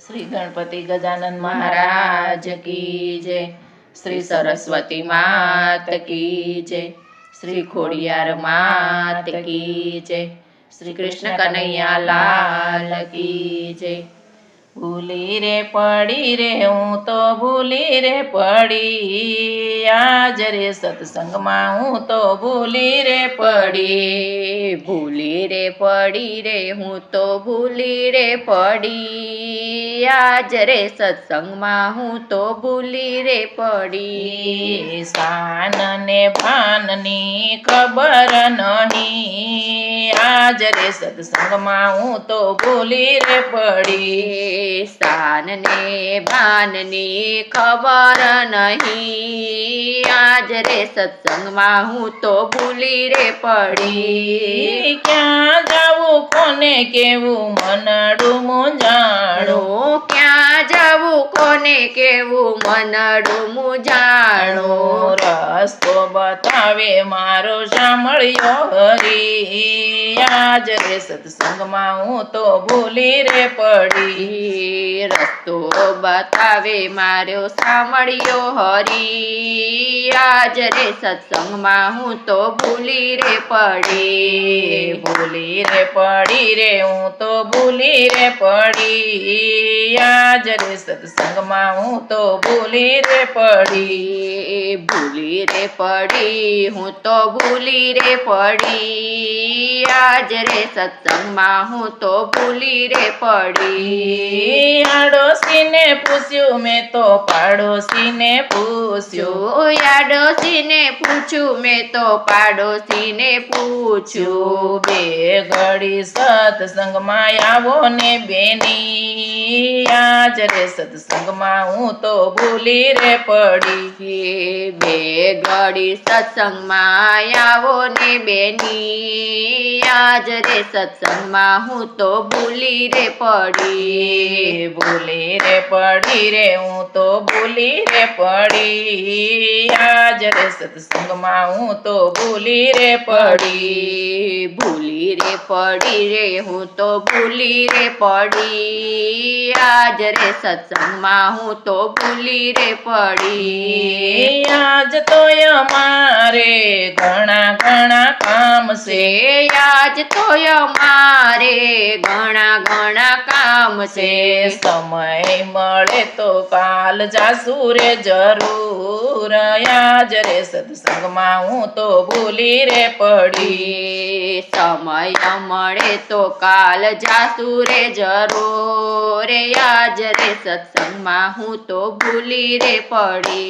श्री गणपति गजानन महाराज की जय। श्री सरस्वती मात की जय। श्री खोड़ियार मात की जय। श्री कृष्ण कन्हैया लाल की जय। भूली रे पड़ी रे हूँ तो भूली रे पड़ी, आज रे सत्संग में हूँ तो भूली रे पड़ी। भूली रे पड़ी रे हूँ तो भूली रे पड़ी, आज रे सत्संग में हूँ तो भूली रे पड़ी। शान ने भान नी खबर नहीं, आज रे सत्संग में हूँ तो भूली रे पड़ी। शान ने भान नी खबर नहीं, आज रे सत्संग में हूँ तो भूली रे पड़ी। क्या जाऊँ कोने केवू मनडू मुंजाणो, क्या जाऊँ कोने केवू मनडू मुंजाणो। रस्तो बतावे मारो सामळ्यो हरी, आज रे सत्संग में हूँ तो भूली रे पड़ी। रस्तो बतावे मारो सामळ्यो हरी, आज रे सत्संग में हूँ तो भूली रे पड़ी। भूली रे पड़ी रे हूँ तो भूली रे पड़ी, आज रे सत्संग में हूँ तो भूली रे पड़ी। भूली रे पड़ी हूँ तो भूली रे पड़ी, आज रे सत्संग में हूँ तो भूली रे पड़ी। आड़ोसी ने पूछ्યું मैं तो पाड़ोसी ने पूछ्યું, आड़ोसी ने पूछ्યું मैं तो पाड़ोसी ने पूछ्યું। बे घड़ी सत्संग में आवो ने बेनी, आज रे सत्संग में हूँ तो भूली रे पड़ी। बे घड़ी सत्संग में आवो ने बेनी, आज रे सत्संग में हूँ तो भूली रे पड़ी। भूली रे पड़ी रे हूँ तो भूली रे पड़ी, आज रे सत्संग में हूँ तो भूली रे पड़ी। भूली रे पड़ी रे हूँ तो भूली रे पड़ी, आज रे सत्संग में हूँ तो भूली रे पड़ी। आज तो हमारे घना घना काम से, आज तो हमारे घना घना काम से। समय મળે તો કાલ જાસુ રે જરૂર, आज रे सत्संग में हूँ तो भूली रे पड़ी। समय મળે તો કાલ જાસુ રે જરૂર, आज रे सत्संग में हूँ तो भूली रे पड़ी।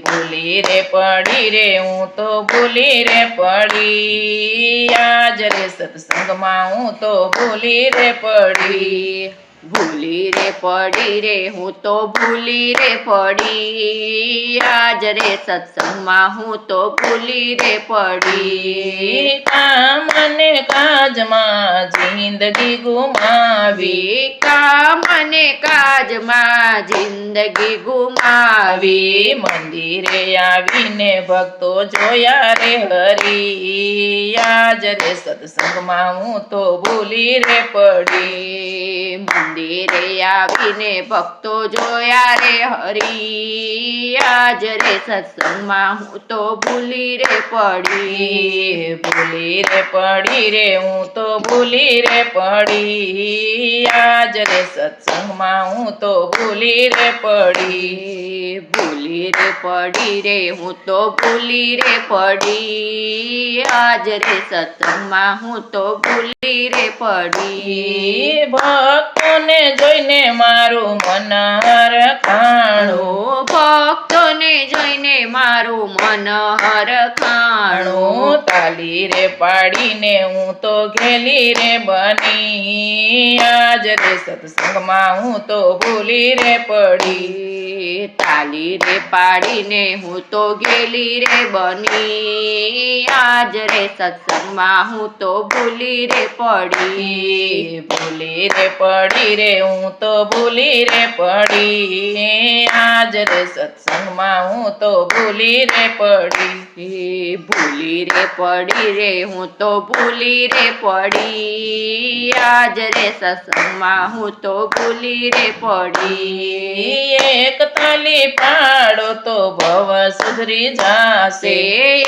भूली रे पड़ी रे हूँ तो भूली रे पड़ी, आज रे सत्संग में हूँ तो भूली रे पड़ी। भूली रे पड़ी रे हूँ तो भूली रे पड़ी, आज रे सत्संग में हूँ तो भूली रे पड़ी। काम ने काज में जिंदगी गुमावी, काम ने काज में जिंदगी गुमावी। मंदिरे आवीने भक्तो जोया रे हरी, आज रे सत्संग में हूँ तो भूली रे पड़ी। मंदिरे आवीने भक्तो जोया रे हरी, आज रे सत्संग में हूँ तो भूली रे पड़ी। भूली रे पड़ी रे हूँ तो भूली रे पड़ी, आज रे सत्संग में हूँ तो भूली रे पड़ी। भूली रे पड़ी रे हूँ तो भूली रे पड़ी, आज रे सत्संग में हूँ तो भूली रे पड़ी। भक्तों ने जोईने मारू मन हरखाणो, भक्तों ने जोईने मारू मन हरखाणो। ताली रे पाड़ी ने हूँ तो घेली रे बनी, आज रे सत्संग में हूँ तो भूली रे पड़ी। ताली रे पाड़ी ने हूँ तो गेली रे बनी, आज रे सत्संग में हूँ तो भूली रे पड़ी। भूली रे पड़ी रे हूँ तो भूली रे पड़ी, आज रे सत्संग में हूँ तो भूली रे पड़ी। भूली रे पड़ी પડી રે હું તો ભૂલી રે પડી આજ રે સત્સંગમાં હું તો ભૂલી રે પડી એક તાલી પાડો તો ભવ સુધરી જાશે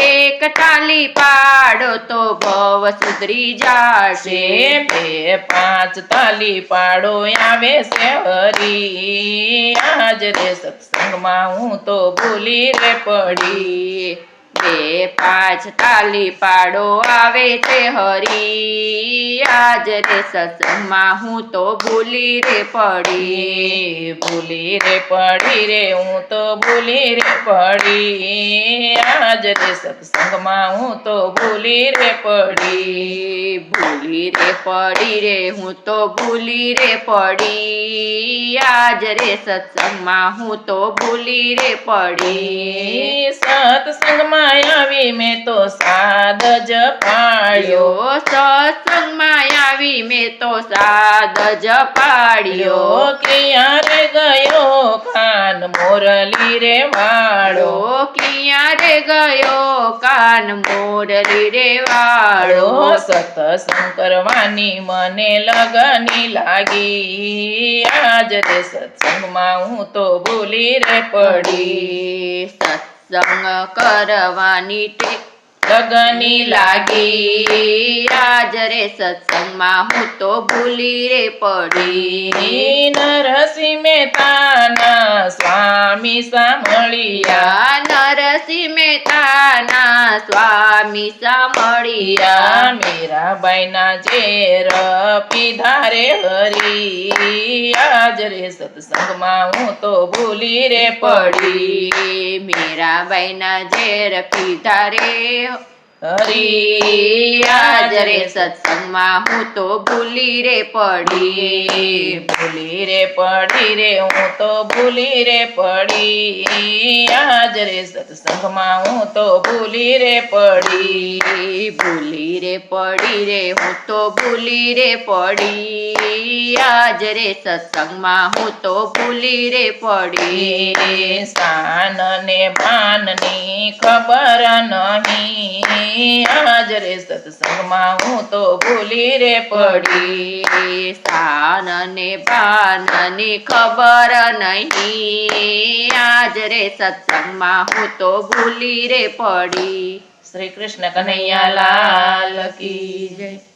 એક તાલી પાડો તો ભવ સુધરી જાશે બે પાંચ તાલી પાડો આવે છે હરી આજ રે સત્સંગમાં હું તો ભૂલી રે પડી બે પાંચ તાલી પાડો આવે છે હરી આજ રે સત્સંગમાં હું તો ભૂલી રે પડી ભૂલી રે પડી રે હું તો ભૂલી રે પડી આજ રે સત્સંગમાં હું તો ભૂલી રે પડી ભૂલી રે પડી રે હું તો ભૂલી રે પડી આજ રે સત્સંગમાં હું તો ભૂલી રે પડી સત્સંગમાં આવી મેં તો સાદ જ પાડ્યો સત્સંગમાં આવી મેં તો સાદ જ પાડ્યો ક્યારે ગયો કાન મોરલી રે વાળો ક્યાં રે ગયો કાન મોરલી રે વાળો સત્સંગ કરવાની મને લગની લાગી આજ રે સત્સંગમાં હું તો ભૂલી રે પડી સત્સંગ કરવાની લગની લાગી આજ રે સત્સંગમાં હું તો ભૂલી રે પડી નરસિંહ મહેતાના સ્વામી સાંભળિયા નરસિંહ મહેતાના સ્વામી સાંભળિયા મીરાબાઈના ઝેર પીધા રે હરી આજ રે સત્સંગમાં હું તો ભૂલી રે પડી મીરાબાઈના ઝેર પીધા રે હરી આજ રે સત્સંગમાં હું તો ભૂલી રે પડી ભૂલી રે પડી રે હું તો ભૂલી રે પડી આજ રે સત્સંગમાં હું તો ભૂલી રે પડી ભૂલી રે પડી રે હું તો ભૂલી રે પડી આજ રે સત્સંગમાં હું તો ભૂલી રે પડી સ્થાન ને ભાનની ખબર નહીં આજ રે સત્સંગમાં હું તો ભૂલી રે પડી સ્થાન ને ભાનની ખબર નહીં આજ રે સત્સંગમાં હું તો ભૂલી રે પડી શ્રી કૃષ્ણ કનૈયા લાલ કી જય.